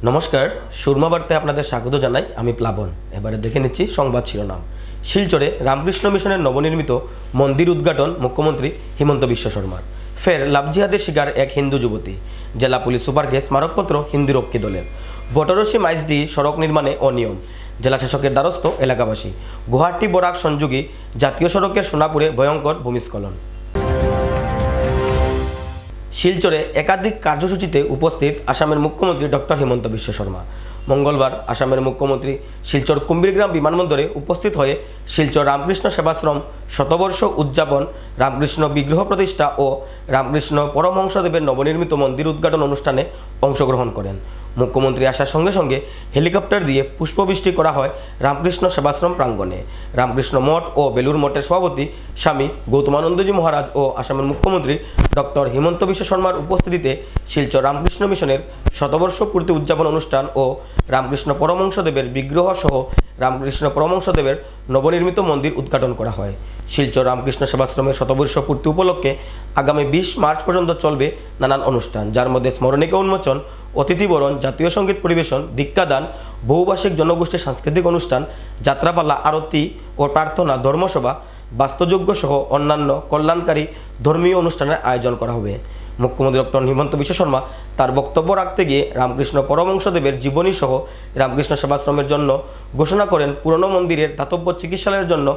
নমস্কার, সুরমা বার্তায় আপনাদের স্বাগত জানাই। আমি প্লাবন। এবারে দেখে নিচ্ছি সংবাদ শিরোনাম। শিলচরে রামকৃষ্ণ মিশনের নবনির্মিত মন্দির উদ্ঘাটন মুখ্যমন্ত্রী হিমন্ত বিশ্ব শর্মার। ফের লাভজিহাদের শিকার এক হিন্দু যুবতী। জেলা পুলিশ সুপারকে স্মারকপত্র হিন্দু রক্ষী দলের। বটরসি মাইজডি সড়ক নির্মাণে অনিয়ম, জেলা শাসকের দ্বারস্থ এলাকাবাসী। গুয়াহাটি বরাক সংযোগী জাতীয় সড়কের সোনাপুরে ভয়ঙ্কর ভূমিস্খলন। শিলচরে একাধিক কার্যসূচিতে উপস্থিত আসামের মুখ্যমন্ত্রী ডক্টর হিমন্ত বিশ্ব শর্মা। মঙ্গলবার আসামের মুখ্যমন্ত্রী শিলচর কুম্ভীরগ্রাম বিমানবন্দরে উপস্থিত হয়ে শিলচর রামকৃষ্ণ সেবাশ্রম শতবর্ষ উদযাপন, রামকৃষ্ণ বিগ্রহ প্রতিষ্ঠা ও রামকৃষ্ণ পরমহংসদেবের নবনির্মিত মন্দির উদ্ঘাটন অনুষ্ঠানে অংশগ্রহণ করেন। মুখ্যমন্ত্রী আসার সঙ্গে সঙ্গে হেলিকপ্টার দিয়ে পুষ্পবৃষ্টি করা হয় রামকৃষ্ণ সেবাশ্রম প্রাঙ্গণে। রামকৃষ্ণ মঠ ও বেলুর মঠের সভাপতি স্বামী গৌতমানন্দজি মহারাজ ও আসামের মুখ্যমন্ত্রী ডক্টর হিমন্ত বিশ্ব শর্মার উপস্থিতিতে শিলচর রামকৃষ্ণ মিশনের শতবর্ষ পূর্তি উদযাপন অনুষ্ঠান ও রামকৃষ্ণ পরমহংসদেবের বিগ্রহ সহ রামকৃষ্ণ পরমহংসদেবের নবনির্মিত মন্দির উদ্ঘাটন করা হয়। শিলচর রামকৃষ্ণ সেবাশ্রমের শতবর্ষ পূর্তি উপলক্ষে আগামী 20 মার্চ পর্যন্ত চলবে নানান অনুষ্ঠান, যার মধ্যে স্মরণিকা উন্মোচন, অতিথিবরণ, জাতীয় সঙ্গীত পরিবেশন, দীক্ষাদান, বহুভাষিক জনগোষ্ঠীর সাংস্কৃতিক অনুষ্ঠান, যাত্রাপালা, আরতি ও প্রার্থনা, ধর্মসভা, বাস্তুযজ্ঞ সহ অন্যান্য কল্যাণকারী ধর্মীয় অনুষ্ঠানের আয়োজন করা হবে। মুখ্যমন্ত্রী ডক্টর হিমন্ত বিশ্ব শর্মা তার বক্তব্য রাখতে গিয়ে রামকৃষ্ণ পরমহংসদেবের জীবনী সহ রামকৃষ্ণ সেবাশ্রমের জন্য ঘোষণা করেন পুরনো মন্দিরের দাতব্য চিকিৎসালয়ের জন্য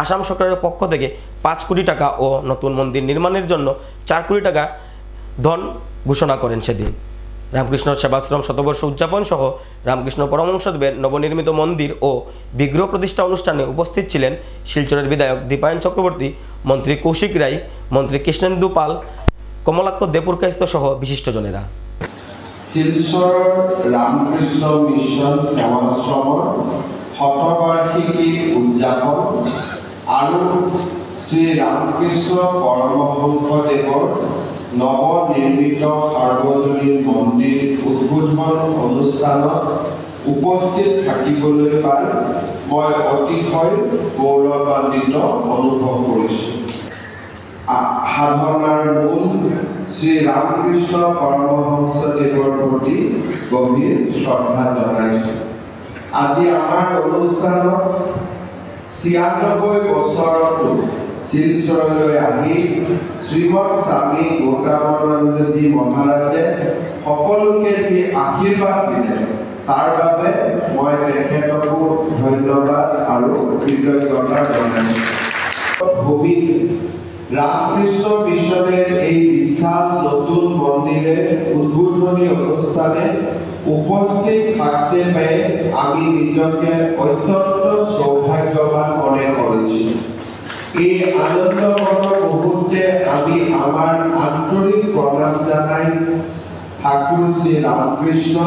আসাম সরকারের পক্ষ থেকে 5 কোটি টাকা ও নতুন মন্দির নির্মাণের জন্য 4 কোটি টাকা ধন ঘোষণা করেন। সেদিন রামকৃষ্ণ সেবাশ্রম শতবর্ষ উদযাপন সহ রামকৃষ্ণ পরমহংসদেবের নবনির্মিত মন্দির ও বিগ্রহ প্রতিষ্ঠা অনুষ্ঠানে উপস্থিত ছিলেন শিলচরের বিধায়ক দীপায়ন চক্রবর্তী, মন্ত্রী কৌশিক রায়, মন্ত্রী কৃষ্ণেন্দু পাল, কমলাক্ষ দেপুরকাইস্ত সহ বিশিষ্টজনেরা। শিলচর রামকৃষ্ণ মিশন সেৱাশ্ৰমৰ শতবাৰ্ষিকী উদযাপন আৰু শ্ৰী ৰামকৃষ্ণ পৰমহংসদেৱৰ নৱনিৰ্মিত সাৰ্বজনীন মন্দিৰ উদ্বোধন অনুষ্ঠানত উপস্থিত থাকিবলৈ পাই মই অতিশয় গৌৰৱান্বিত অনুভৱ কৰিছোঁ। সাধনাৰ মূল শ্ৰী ৰামকৃষ্ণ পৰমহংসদেৱৰ প্ৰতি গভীৰ শ্ৰদ্ধা জনাইছোঁ। আজি আমাৰ অনুষ্ঠানত 96 বছৰতো শিলচৰলৈ আহি শ্ৰীমৎ স্বামী গৌতমানন্দজী মহাৰাজে সকলোকে যি আশীৰ্বাদ দিলে তাৰ বাবে মই তেখেতকো ধন্যবাদ আৰু কৃতজ্ঞতা জনাইছোঁ। রামকৃষ্ণ মিশনের এই বিশাল নতুন মন্দিরের উদ্বোধনী অনুষ্ঠানে উপস্থিত থাকতে পেয়ে আমি নিজকে অত্যন্ত সৌভাগ্যবান মনে করেছি। এই আনন্দঘন মুহূর্তে আমি আমার আন্তরিক প্রণাম জানাই ঠাকুর শ্রী রামকৃষ্ণ,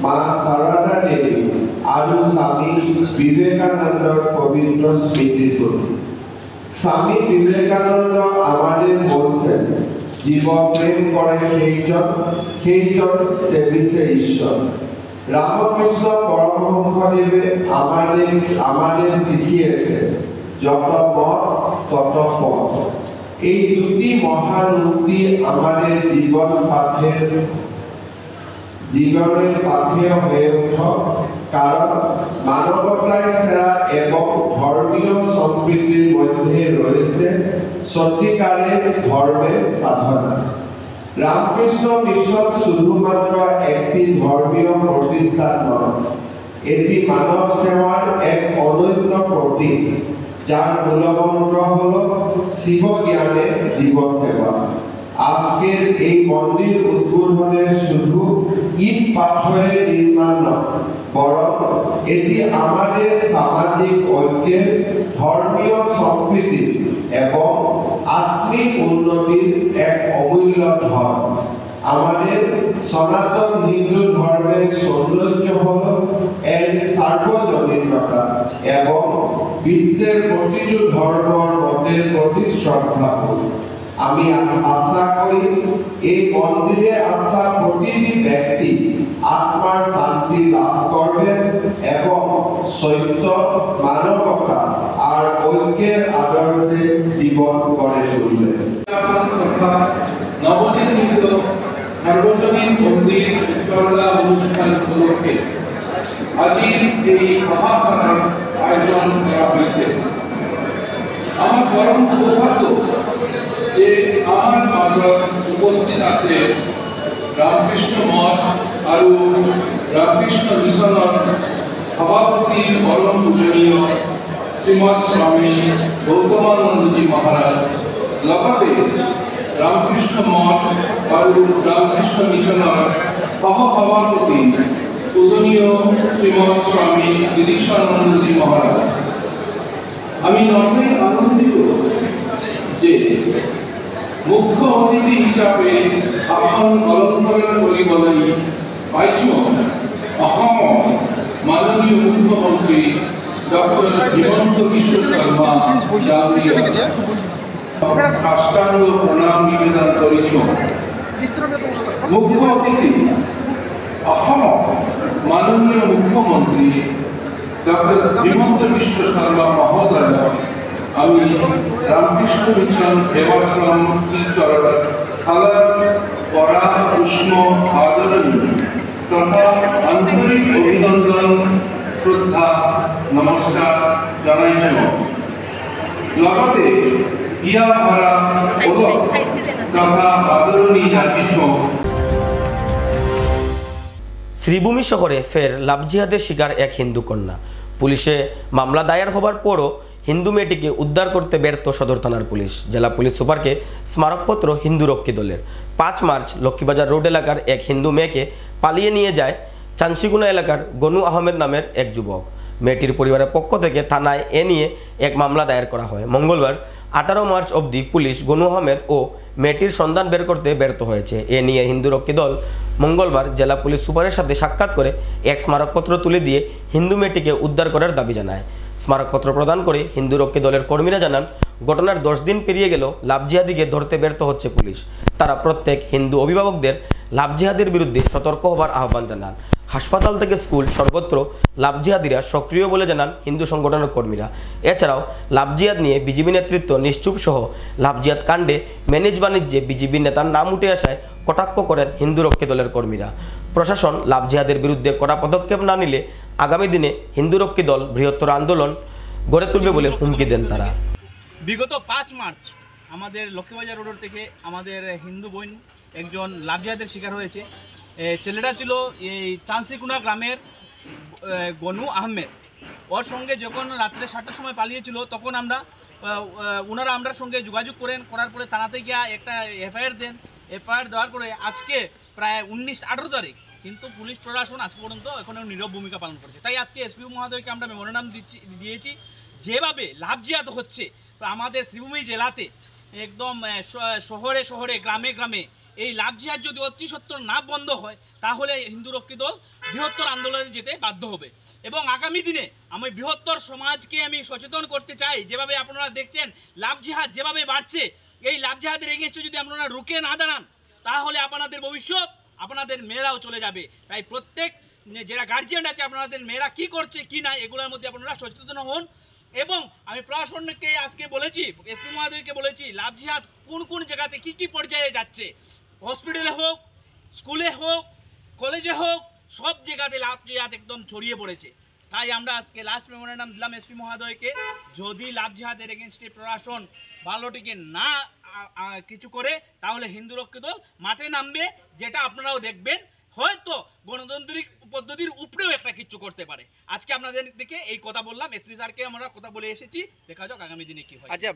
মা সারদা দেবী আৰু স্বামী বিবেকানন্দর পবিত্র স্মৃতির প্রতি। স্বামী বিবেকানন্দ আমাদের বলছেন, জীব প্রেম করে সেইজন সেবিছে ঈশ্বর। রামকৃষ্ণ পরমহংসদেবে আমাদের শিখিয়েছে যত মত তত পথ। এই দুটি মহান উক্তি আমাদের জীবনের পাথে হয়ে উঠক, কারণ মানবতায় সেরা এবং ধর্মীয় সম্প্রীতির মধ্যে রয়েছে সত্যিকারের ধর্মের সাধনা। রামকৃষ্ণ মিশন শুধুমাত্র একটি ধর্মীয় প্রতিষ্ঠান নয়, এটি মানব সেবার এক অনন্য প্রতীক, যার মূলমন্ত্র হল শিব জ্ঞানে জীব সেবা। আজকের এই মন্দির উদ্বোধনের শুধু ইট পাথরের নির্মাণ নয়, বরং এটি আমাদের সামাজিক ঐক্যের, ধর্মীয় সম্প্রীতি এবং আত্মিক উন্নতির এক অমূল্য ধন। আমাদের সনাতন হিন্দু ধর্মের সৌন্দর্য হল এর সার্বজনীনতা এবং বিশ্বের প্রতিটি ধর্মের মতের প্রতি শ্রদ্ধাবোধ। আমি আশা করি এই মন্দিরে আসা প্রতিটি ব্যক্তি আত্মার শান্তি লাভ করবে এবং সত্য, মানবতা আর ঐক্যের আদর্শে জীবন গড়ে তুলবে। নবনির্মিত সার্বজনীন মন্দির চর্চা অনুষ্ঠান উপলক্ষে উপলক্ষে আজির এই মহাখানার আয়োজন করা হয়েছে। আমার পরম সৌভাগ্য যে আমার মাজত উপস্থিত আছে রামকৃষ্ণ মঠ আর রামকৃষ্ণ মিশনের সভাপতি পরম পূজনীয় শ্রীমৎ স্বামী গৌতমানন্দজি মহারাজ, লগতে রামকৃষ্ণ মঠ আর রামকৃষ্ণ মিশনের সহসভাপতি পূজনীয় শ্রীমৎ স্বামী গিরিশানন্দজি মহারাজ। আমি নতই আনন্দিত যে মুখ্য অতিথি হিসাবে আপন অলঙ্করণ কৰিবলৈ পাইছোঁ অসমৰ মাননীয় মুখ্যমন্ত্রী ডক্টর হিমন্ত বিশ্ব শর্মা সাষ্টাঙ্গ প্ৰণাম নিবেদন কৰিছোঁ। মুখ্য অতিথি অসমৰ মাননীয় মুখ্যমন্ত্রী ডক্টর হিমন্ত বিশ্ব শর্মা মহোদয় আমি রামকৃষ্ণ মিশন সেবাশ্রম শিলচর থালার পরা উষ্ণ আদরণী তথা আন্তরিক অভিনন্দন শ্রদ্ধা নমস্কার জানাইছোঁ। লগতে ইয়া ভরা ওলক তথা আদরণী জানিছোঁ। শ্রীভূমি শহরে ফের লাভ জিহাদের শিকার এক হিন্দু কন্যা। পুলিশে মামলা দায়ের হবার পরও হিন্দু মেয়েটিকে উদ্ধার করতে ব্যর্থ সদর থানার পুলিশ। জেলা পুলিশ সুপারকে স্মারকপত্র হিন্দু রক্ষী দলের। 5 মার্চ লক্ষ্মীবাজার রোড এলাকার এক হিন্দু মেয়েকে পালিয়ে নিয়ে যায় চানসিগুনা এলাকার গনু আহমেদ নামের এক যুবক। মেয়েটির পরিবারের পক্ষ থেকে থানায় এ নিয়ে এক মামলা দায়ের করা হয়। মঙ্গলবার 18 মার্চ অবধি পুলিশ গনু আহমেদ ও মেয়েটির সন্ধান বের করতে ব্যর্থ হয়েছে। এ নিয়ে হিন্দু রক্ষী দল মঙ্গলবার জেলা পুলিশ সুপারের সাথে সাক্ষাৎ করে এক স্মারকপত্র তুলে দিয়ে হিন্দু মেয়েটিকে উদ্ধার করার দাবি জানায়। স্মারকপত্র প্রদান করে হিন্দু রক্ষী দলের কর্মীরা জানান, ঘটনার 10 দিন পেরিয়ে গেল লাভ জিহাদিকে ধরতে ব্যর্থ হচ্ছে পুলিশ। তারা প্রত্যেক হিন্দু অভিভাবকদের লাভ জিহাদের বিরুদ্ধে সতর্ক হবার আহ্বান জানান। হাসপাতাল থেকে স্কুল সর্বত্র লাভ জিহাদিরা সক্রিয় বলে জানান হিন্দু সংগঠনের কর্মীরা। এছাড়াও লাভ জিহাদ নিয়ে বিজেপি নেতৃত্ব নিশ্চুপ সহ লাভ জিহাদ কাণ্ডে ম্যানেজ বাণিজ্যে বিজেপি নেতার নাম উঠে আসায় কটাক্ষ করেন হিন্দু রক্ষী দলের কর্মীরা। প্রশাসন লাভ জিহাদের বিরুদ্ধে কড়া পদক্ষেপ না নিলে আগামী দিনে হিন্দু রক্ষী দল বৃহত্তর আন্দোলন গড়ে তুলবে বলে হুমকি দেন তারা। বিগত 5 মার্চ আমাদের লক্ষ্মীবাজার রোড থেকে আমাদের হিন্দু বোন একজন লাভ জিহাদের শিকার হয়েছে। ছেলেটা ছিল এই চানসিকুনা গ্রামের গনু আহমেদ। ওর সঙ্গে যখন রাত্রে 7টার সময় পালিয়েছিল তখন ওনারা আমার সঙ্গে যোগাযোগ করার পরে থানাতে গিয়া একটা এফআইআর দেন। এফআইআর দেওয়ার পরে আজকে প্রায় 19-18 তারিখ কিন্তু পুলিশ প্রশাসন আজ পর্যন্ত এখনও নীরব ভূমিকা পালন করছে। তাই আজকে এসপি মহোদয়কে আমরা মেমোরেন্ডাম দিয়েছি। যেভাবে লাভ জিহাদ হচ্ছে আমাদের শ্রীভূমি জেলাতে একদম শহরে শহরে গ্রামে গ্রামে এই লাভ জিহাদ যদি অতি সত্বর না বন্ধ হয় তাহলে হিন্দু রক্ষী দল বৃহত্তর আন্দোলনে যেতে বাধ্য হবে। এবং আগামী দিনে আমি বৃহত্তর সমাজকে আমি সচেতন করতে চাই। যেভাবে আপনারা দেখছেন লাভ জিহাদ যেভাবে বাড়ছে, এই লাভ জিহাদের এগেইনস্টে যদি আপনারা রুখে না দাঁড়ান তাহলে আপনাদের ভবিষ্যৎ আপনাদের মেয়েরাও চলে যাবে। তাই প্রত্যেক যারা গার্জিয়ান আছে আপনাদের মেয়েরা কি করছে কি না এগুলোর মধ্যে আপনারা সচেতন হন। এবং আমি প্রশাসনকে আজকে বলেছি, এসপি মহোদয়কে বলেছি, লাভ জিহাদ কোন কোন জায়গাতে কি পর্যায়ে যাচ্ছে, হসপিটালে হোক, স্কুলে হোক, কলেজে হোক, সব জায়গাতে লাভ জিহাদ একদম ছড়িয়ে পড়েছে। তাই আমরা আজকে লাস্ট মেমোরেন্ডাম দিলাম এসপি মহোদয়কে, যদি লাভ জিহাদের এগেনস্টে প্রশাসন ভালোটিকে না কিছু করে তাহলে হিন্দু রক্ষী দল মাঠে নামবে, যেটা আপনারাও দেখবেন। হয়তো গণতান্ত্রিক পদ্ধতির উপরেও একটা কিছু করতে পারে। আজকে আপনাদের দিকে এই কথা বললাম, এসপি স্যারকে আমরা কথা বলে এসেছি, দেখা যাক আগামী দিনে কি হয়। আচ্ছা,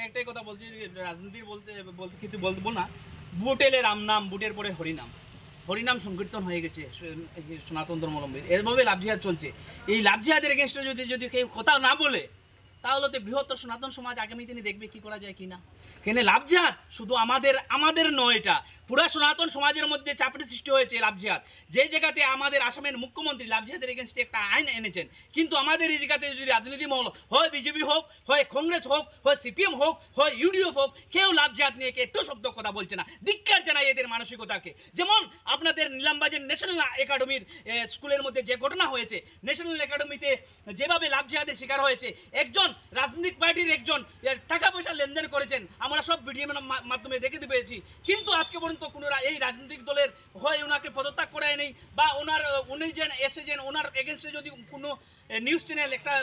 একটাই কথা বলছি, রাজনীতির বলতে কিছু বলবো না। বুট এলে রাম নাম, বুটের পরে হরিনাম, হরিনাম সংকীর্তন হয়ে গেছে সনাতন ধর্মাবলম্বীর। এভাবে লাভ জিহাদ চলছে। এই লাভ জিহাদের এগেনস্টে যদি কেউ কথা না বলে তাহলে তো বৃহত্তর সনাতন সমাজ আগামী দিনে দেখবে কি করা যায় কিনা। কেন লাভ জিহাদ শুধু আমাদের নয়, এটা পুরা সনাতন সমাজের মধ্যে চাপের সৃষ্টি হয়েছে। লাভ জিহাদ যে জায়গাতে আমাদের আসামের মুখ্যমন্ত্রী লাভ জিহাদের এগেনস্টে একটা আইন এনেছেন, কিন্তু আমাদের এই জায়গাতে যদি রাজনীতি মহল হয়, বিজেপি হোক, হয় কংগ্রেস হোক, হয় সিপিএম হোক, হয় ইউডিএফ হোক, কেউ লাভ জিহাদ নিয়ে একটু শব্দ কথা বলছে না। ধিক্কার জানাই এদের মানসিকতাকে। যেমন আপনাদের নীলামবাজার ন্যাশনাল একাডেমির স্কুলের মধ্যে যে ঘটনা হয়েছে, ন্যাশনাল একাডেমিতে যেভাবে লাভ জিহাদের শিকার হয়েছে, একজন রাজনৈতিক পার্টির একজন টাকা পয়সা লেনদেন করেছেন, আমরা সব ভিডিও মাধ্যমে দেখতে পেয়েছি। কিন্তু আজকে পর্যন্ত কোনো এই রাজনৈতিক দলের হয়ে ওনাকে পদত্যাগ করায় নেই, বা উনি যে এসেছেন ওনার এগেনস্টে যদি কোনো নিউজ চ্যানেল একটা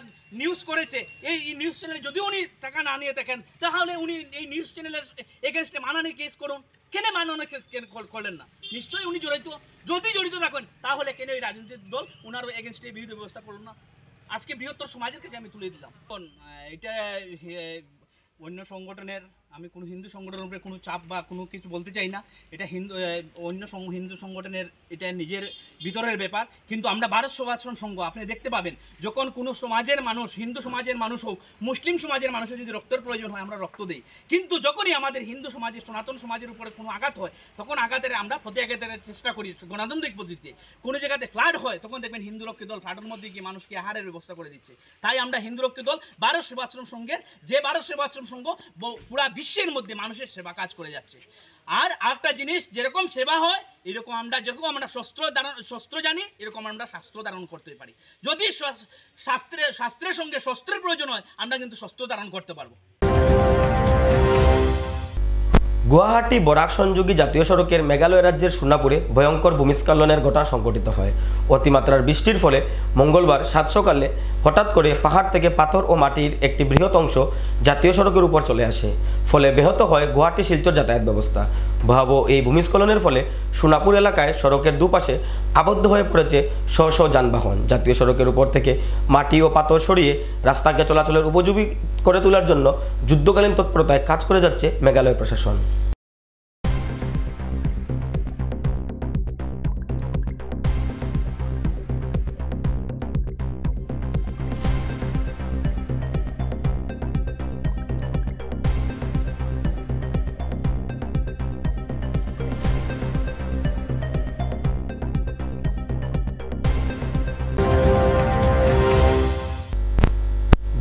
নিউজ করেছে, এই নিউজ চ্যানেলে যদি উনি টাকা না নিয়ে থাকেন, তাহলে উনি এই নিউজ চ্যানেলের এগেনস্টে মানহানির কেস করুন। কেন মানহানির কেস করলেন না? নিশ্চয়ই উনি যদি জড়িত থাকেন, তাহলে কেন এই রাজনৈতিক দল ওনার এগেনস্টে বিরোধী ব্যবস্থা করুন না? আজকে বৃহত্তর সমাজের কাছে আমি তুলে দিলাম। এটা অন্য সংগঠনের, আমি কোনো হিন্দু সংগঠনের উপরে কোনো চাপ বা কোনো কিছু বলতে চাই না। এটা অন্য হিন্দু সংগঠনের এটা নিজের ভিতরের ব্যাপার। কিন্তু আমরা ভারত সেবাশ্রম সংঘ, আপনি দেখতে পাবেন যখন কোনো সমাজের মানুষ, হিন্দু সমাজের মানুষ হোক, মুসলিম সমাজের মানুষের যদি রক্তের প্রয়োজন হয়, আমরা রক্ত দিই। কিন্তু যখনই আমাদের হিন্দু সমাজের, সনাতন সমাজের উপরে কোনো আঘাত হয়, তখন আঘাতের আমরা প্রতিআঘাতের চেষ্টা করি গণতান্ত্রিক পদ্ধতিতে। কোনো জায়গাতে ফ্লাড হয়, তখন দেখবেন হিন্দু রক্ষী দল ফ্লাডের মধ্যে গিয়ে মানুষকে আহারের ব্যবস্থা করে দিচ্ছে। তাই আমরা হিন্দু রক্ষী দল ভারত সেবাশ্রম সংঘের, যে ভারত সেবাশ্রম সংঘ পুরা বিশ্বের মধ্যে মানুষের সেবা কাজ করে যাচ্ছে। আর একটা জিনিস, যেরকম সেবা হয় যেরকম আমরা শস্ত্র জানি, এরকম আমরা শাস্ত্র ধারণ করতে পারি। যদি শাস্ত্রের সঙ্গে শস্ত্রের প্রয়োজন হয়, আমরা কিন্তু শস্ত্র ধারণ করতে পারবো। গুয়াহাটি বরাক সংযোগী জাতীয় সড়কের মেঘালয় রাজ্যের সোনাপুরে ভয়ঙ্কর ভূমিস্খলনের ঘটনা সংঘটিত হয়। অতিমাত্রার বৃষ্টির ফলে মঙ্গলবার সাত সকালে হঠাৎ করে পাহাড় থেকে পাথর ও মাটির একটি বৃহৎ অংশ জাতীয় সড়কের উপর চলে আসে। ফলে ব্যাহত হয় গুয়াহাটি শিলচর যাতায়াত ব্যবস্থা। ভয়াবহ এই ভূমিস্খলনের ফলে সোনাপুর এলাকায় সড়কের দুপাশে আবদ্ধ হয়ে পড়েছে শহ শহ যানবাহন। জাতীয় সড়কের উপর থেকে মাটি ও পাথর সরিয়ে রাস্তাকে চলাচলের উপযোগী করে তোলার জন্য যুদ্ধকালীন তৎপরতায় কাজ করে যাচ্ছে মেঘালয় প্রশাসন।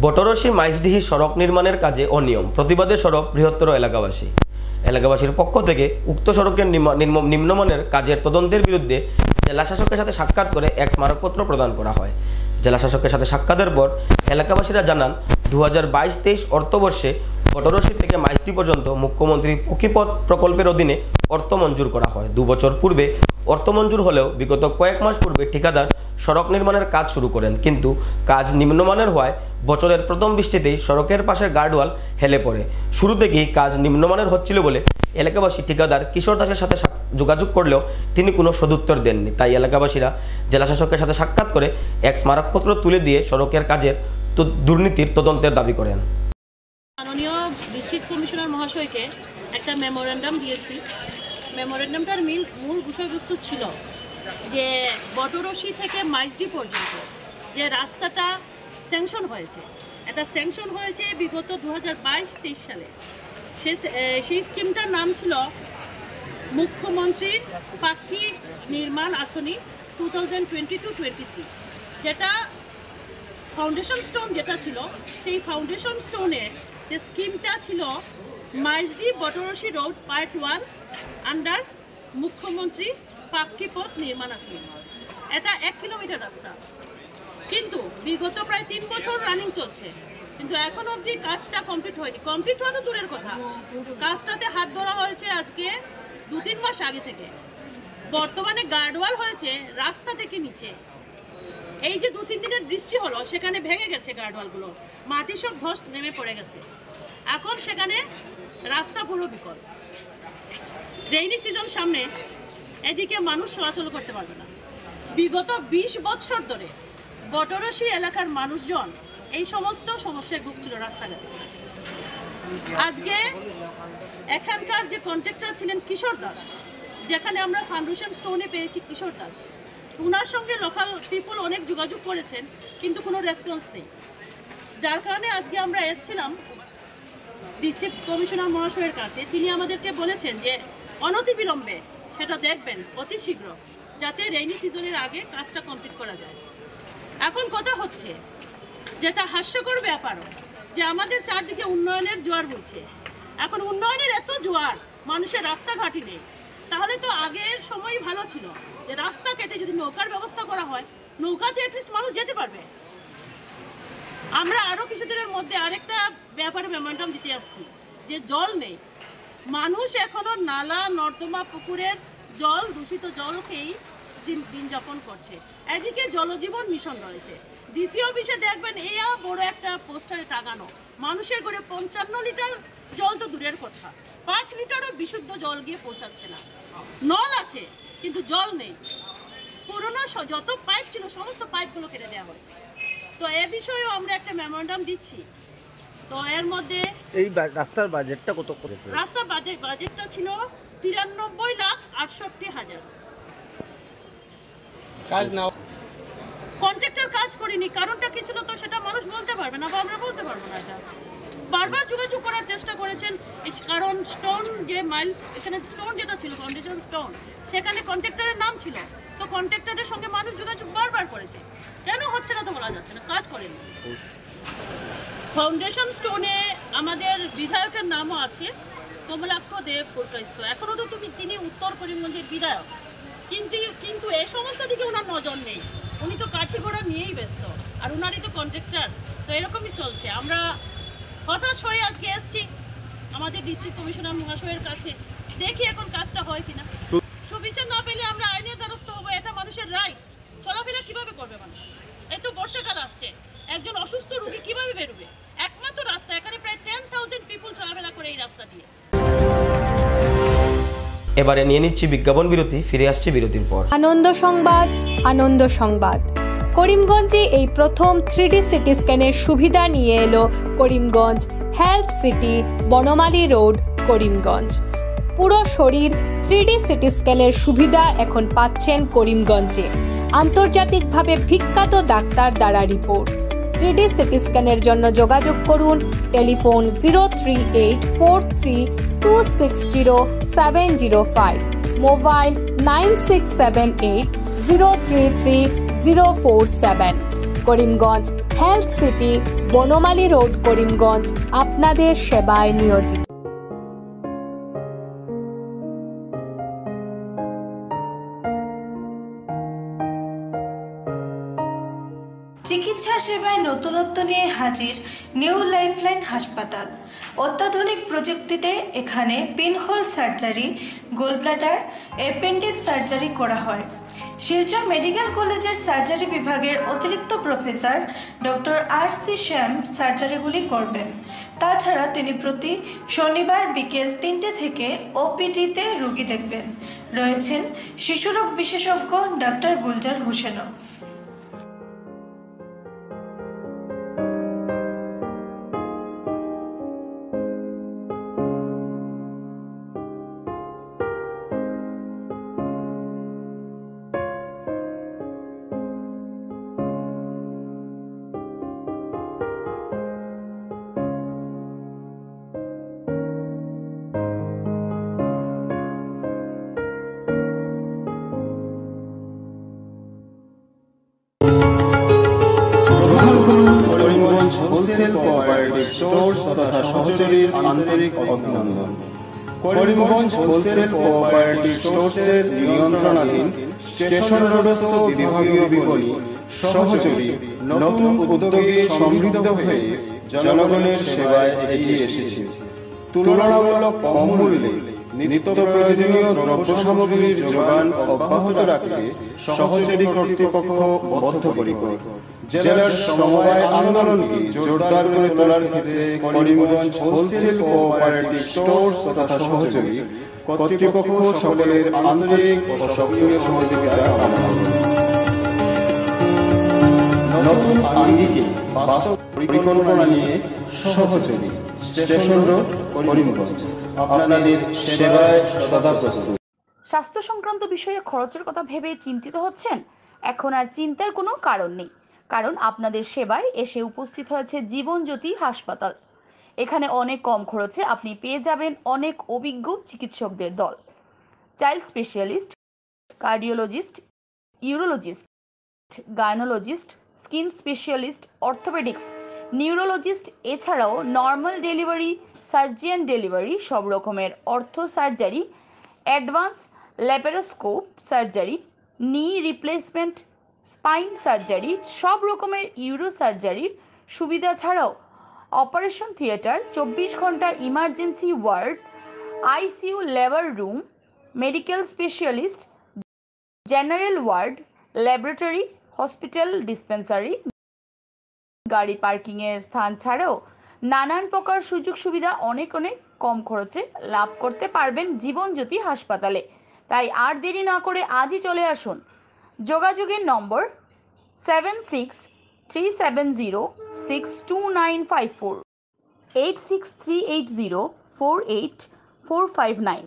বটরশি মাইজডিহি সড়ক নির্মাণের কাজে অনিয়ম, প্রতিবাদে সড়ক বৃহত্তর এলাকাবাসীর পক্ষ থেকে উক্ত সড়কের নিম্নমানের কাজের তদন্তের বিরুদ্ধে জেলা শাসকের সাথে সাক্ষাৎ করে এক স্মারকপত্র প্রদান করা হয়। জেলা শাসকের সাথে সাক্ষাতের পর এলাকাবাসীরা জানান, 2022-23 অর্থবর্ষে বটরশি থেকে মাইজডি পর্যন্ত মুখ্যমন্ত্রী পক্ষীপথ প্রকল্পের অধীনে অর্থ মঞ্জুর করা হয়। 2 বছর পূর্বে অর্থ মঞ্জুর হলেও বিগত কয়েক মাস পূর্বে ঠিকাদার সড়ক নির্মাণের কাজ শুরু করেন, কিন্তু কাজ নিম্নমানের হওয়ায় বছরের প্রথম বৃষ্টিতেই সড়কের পাশে গার্ডওয়াল হেলে পড়ে। শুরু থেকেই কাজ নিম্নমানের হচ্ছিল বলে এলাকাবাসী ঠিকাদার কিশোর দাসের সাথে যোগাযোগ করলেও তিনি কোনো সদুত্তর দেননি। তাই এলাকাবাসীরা জেলা শাসকের সাথে সাক্ষাৎ করে এক স্মারকপত্র তুলে দিয়ে সড়কের কাজের দুর্নীতির তদন্তের দাবি করেন। মাননীয় ডিস্ট্রিক্ট কমিশনার মহাশয়কে একটা মেমোরেন্ডাম দিয়েছি। মেমোরেন্ডামটার মূল বিষয়বস্তু ছিল যে বটরশি থেকে মাইজডি পর্যন্ত যে রাস্তাটা স্যাংশন হয়েছে, এটা স্যাংশন হয়েছে বিগত 2022-23 সালে। সেই স্কিমটার নাম ছিল মুখ্যমন্ত্রীর পাখি নির্মাণ আঁচনি 2022-23, যেটা ফাউন্ডেশন স্টোন যেটা ছিল, সেই ফাউন্ডেশন স্টোনে যে স্কিমটা ছিল মাইজডি বটরশি রোড পার্ট 1 আন্ডার মুখ্যমন্ত্রী পাক্ষিপথ নির্মাণ আছে। এটা 1 কিলোমিটার রাস্তা, কিন্তু বিগত প্রায় 3 বছর রানিং চলছে, কিন্তু এখন অবধি কাজটা কমপ্লিট হয়নি। কমপ্লিট হওয়া তো দূরের কথা, কাজটাতে হাত ধরা হয়েছে আজকে 2-3 মাস আগে থেকে। বর্তমানে গার্ডওয়াল হয়েছে রাস্তা থেকে নিচে। এই যে 2-3 দিনের বৃষ্টি হলো, সেখানে ভেঙে গেছে গার্ডওয়ালগুলো, মাটি সব ধস নেমে পড়ে গেছে। এখন সেখানে রাস্তা পুরো বিকল। রেইনি সিজন সামনে, এদিকে মানুষ চলাচল করতে পারবে না। বিগত 20 বছর ধরে বটরশি এলাকার মানুষজন এই সমস্ত সমস্যায় ভুগছিল রাস্তাঘাটে। আজকে এখানকার যে কন্ট্রাক্টর ছিলেন কিশোর দাস, যেখানে আমরা ফাউন্ডেশন স্টোনে পেয়েছি কিশোর দাস, ওনার সঙ্গে লোকাল পিপল অনেক যোগাযোগ করেছেন, কিন্তু কোনো রেসপন্স নেই। যার কারণে আজকে আমরা এসেছিলাম ডিস্ট্রিক্ট কমিশনার মহাশয়ের কাছে। তিনি আমাদেরকে বলেছেন যে অনতিবিলম্বে সেটা দেখবেন অতি শীঘ্র, যাতে রেইনি সিজনের আগে কাজটা কমপ্লিট করা যায়। এখন কথা হচ্ছে, যেটা হাস্যকর ব্যাপারও, যে আমাদের চারদিকে উন্নয়নের জোয়ার বইছে। এখন উন্নয়নের এত জোয়ার, মানুষের রাস্তাঘাটই নেই। তাহলে তো আগের সময় ভালো ছিল, যে রাস্তা কেটে যদি নৌকার ব্যবস্থা করা হয়, নৌকাতে অ্যাটলিস্ট মানুষ যেতে পারবে। আমরা আরও কিছুদিনের মধ্যে আরেকটা ব্যাপারে মেমোরেন্ডাম দিতে আসছি যে জল নেই, মানুষ এখনো নালা নর্দমা পুকুরের জল, দূষিত জল খেয়েই দিন যাপন করছে। এদিকে জলজীবন মিশন রয়েছে, ডিসি অফিসে দেখবেন এই বড় একটা পোস্টারে টাঙানো, মানুষের ঘরে 55 লিটার জল তো দূরের কথা, 5 লিটারও বিশুদ্ধ জল গিয়ে পৌঁছাচ্ছে না। নল আছে কিন্তু জল নেই, পুরোনো যত পাইপ ছিল সমস্ত পাইপগুলো কেটে দেওয়া হয়েছে। তো এ বিষয়েও আমরা একটা মেমোরেন্ডাম দিচ্ছি। তো এর মধ্যে এই রাস্তার বাজেটটা কত করে? রাস্তার বাজেটটা ছিল 93,68,000। কাজ না কন্ট্রাক্টর কাজ করেনি, কারণটা কি ছিল তো সেটা মানুষ বলতে পারবে না বা আমরা বলতে পারবো না। এটা বারবার যোগাযোগ করার চেষ্টা করেছেন, কারণ স্টোন যে মাইলস, এখানে স্টোন যেটা ছিল ফাউন্ডেশন স্টোন, সেখানে কন্ট্রাক্টরের নাম ছিল। তো কন্ট্রাক্টরের সঙ্গে মানুষ যোগাযোগ বারবার করেছে, কেন হচ্ছে না তো বলা যাচ্ছে না, কাজ করেনি। ফাউন্ডেশন স্টোনে আমাদের বিধায়কের নামও আছে, কমলাক্ষ দেব পুরকাইস্ত, এখনও তো তিনি উত্তর করিমগঞ্জের বিধায়ক, কিন্তু এই সমস্ত দিকে ওনার নজর নেই। উনি তো কাঠি ঘোড়া নিয়েই ব্যস্ত, আর ওনারই তো কন্ট্রাক্টর। তো এরকমই চলছে। আমরা হতাশ হয়ে আজকে এসছি আমাদের ডিস্ট্রিক্ট কমিশনার মহাশয়ের কাছে, দেখি এখন কাজটা হয় কিনা। সুবিচার না পেলে আমরা আইনের দ্বারস্থ হবো, এটা মানুষের রাইট। চলাফেরা কিভাবে করবে মানুষ? এই তো বর্ষাকাল আসছে, একজন অসুস্থ রোগী কিভাবে বেরোবে? একমাত্র রাস্তা, এখানে প্রায় 10,000 পিপল চলাফেরা করে এই রাস্তা দিয়ে। এবারে নিয়ে নিচ্ছি বিজ্ঞাপন বিরতি, ফিরে আসছি বিরতির পর। আনন্দ সংবাদ, আনন্দ সংবাদ। করিমগঞ্জে এই প্রথম 3D সিটি স্ক্যানের সুবিধা নিয়ে এলো Karimganj health city, Banamali road, Karimganj. পুরো শরীর 3D সিটি স্ক্যানের সুবিধা এখন পাচ্ছেন করিমগঞ্জে, আন্তর্জাতিকভাবে বিখ্যাত ডাক্তার দ্বারা রিপোর্ট। 3D সিটি স্ক্যানের জন্য যোগাযোগ করুন telephone 03843260705, mobile 9678033047। Karimganj health city, Banamali road, Karimganj আপনাদের সেবায় নিয়োজিত। চিকিৎসা সেবায় নতুনত্ব নিয়ে হাজির নিউ লাইফলাইন হাসপাতাল। অত্যাধুনিক প্রযুক্তিতে এখানে pinhole surgery, gallbladder, appendix surgery করা হয়। শিলচর মেডিকেল কলেজের সার্জারি বিভাগের অতিরিক্ত প্রফেসর ডক্টর RC শ্যাম সার্জারিগুলি করবেন। তাছাড়া তিনি প্রতি শনিবার বিকেল 3টে থেকে OPD-তে রোগী দেখবেন। রয়েছেন শিশুরোগ বিশেষজ্ঞ ডক্টর গুলজার হোসেনও। হোলসেল কোঅপারেটিভ স্টোর্স তথা সহযোগীর আন্তরিক অভিনন্দন। করিমগঞ্জ হোলসেল কোঅপারেটিভ স্টোর্সের নিয়ন্ত্রণাধীন স্টেশন রোডস্থ বিভাগীয় বিপণী সহযোগী নতুন উদ্যোগে সমৃদ্ধ হয়ে জনগণের সেবায় এগিয়ে এসেছে। তুলনামূলক কম মূল্যে নিত্য প্রয়োজনীয় দ্রব্য সামগ্রীর যোগান অব্যাহত রাখতে সহযোগী কর্তৃপক্ষ বদ্ধপরিকর। জেলার সমবায় আন্দোলনকে জোরদার করে তোলার ক্ষেত্রে করিমগঞ্জ হোলসেল কোঅপারেটিভ স্টোর্স তথা সহযোগী কর্তৃপক্ষ সকলের আন্তরিক ও সক্রিয় সহযোগিতা কামনা করে। নতুন আঙ্গিকে বাস্তব পরিকল্পনা নিয়ে সহযোগী স্টেশন রোড, করিমগঞ্জ আপনাদের সেবায় সদা প্রস্তুত। স্বাস্থ্য সংক্রান্ত বিষয়ে খরচের কথা ভেবে চিন্তিত হচ্ছেন? এখন আর চিন্তার কোনো কারণ নেই, কারণ আপনাদের সেবায় এসে উপস্থিত হয়েছে জীবনজ্যোতি হাসপাতাল। এখানে অনেক কম খরচে আপনি পেয়ে যাবেন অনেক অভিজ্ঞ চিকিৎসকদের দল। Child specialist, cardiologist, urologist, gynaecologist, skin specialist, orthopaedics, neurologist, এছাড়াও নর্মাল ডেলিভারি, সার্জিয়ান ডেলিভারি, সব রকমের ortho surgery, advance laparoscope surgery, knee replacement, spine surgery, সব রকমের ইউরো সার্জারির সুবিধা ছাড়াও অপারেশন থিয়েটার, 24 ঘন্টা emergency ward, ICU labour room, medical specialist, general ward, laboratory, hospital, dispensary, গাড়ি পার্কিংয়ের স্থান ছাড়াও নানান প্রকার সুযোগ সুবিধা অনেক কম খরচে লাভ করতে পারবেন জীবনজ্যোতি হাসপাতালে। তাই আর দেরি না করে আজই চলে আসুন। যোগাযোগের নম্বর 7637062954, 8638048459।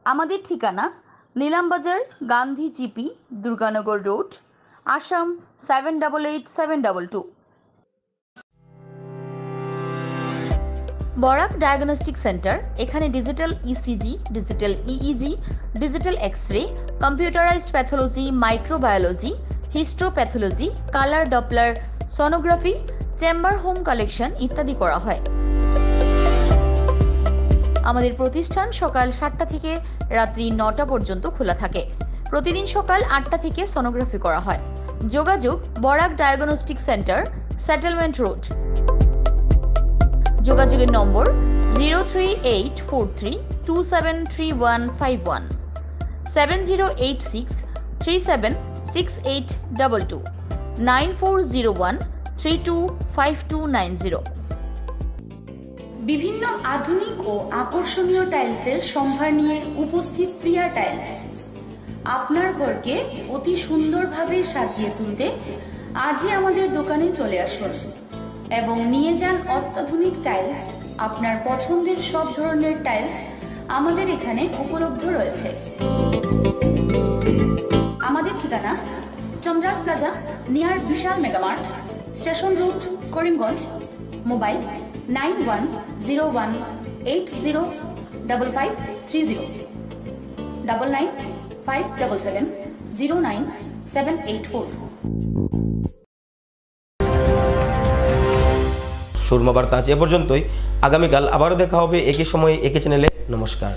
আমাদের ঠিকানা Nilambazar, Gandhi GP, Durganagar road, Assam 788722। Barak diagnostic centre, এখানে digital ECG, digital EEG, digital X-ray, computerised pathology, microbiology, histopathology, colour doppler sonography, chamber home collection ইত্যাদি করা হয়। আমাদের প্রতিষ্ঠান সকাল 7টা থেকে রাত্রি 9টা পর্যন্ত খোলা থাকে। প্রতিদিন সকাল 8টা থেকে সোনোগ্রাফি করা হয়। যোগাযোগ Barak diagnostic centre, settlement road. যোগাযোগের নম্বর 03843273151, 7086376822, 9401325290। বিভিন্ন আধুনিক ও আকর্ষণীয় টাইলসের সম্ভার নিয়ে উপস্থিত প্রিয়া টাইলস। আপনার ঘরকে অতি সুন্দরভাবে সাজিয়ে তুলতে আজই আমাদের দোকানে চলে আসুন এবং নিয়ে যান অত্যাধুনিক টাইলস। আপনার পছন্দের সব ধরনের টাইলস আমাদের এখানে উপলব্ধ রয়েছে। আমাদের ঠিকানা Chandras plaza, near Vishal mega mart, station road, Karimganj. Mobile 9101805530, 9957709784। Surma Barta আজ এ পর্যন্তই। আগামীকাল আবারও দেখা হবে একই সময়ে একই চ্যানেলে। নমস্কার।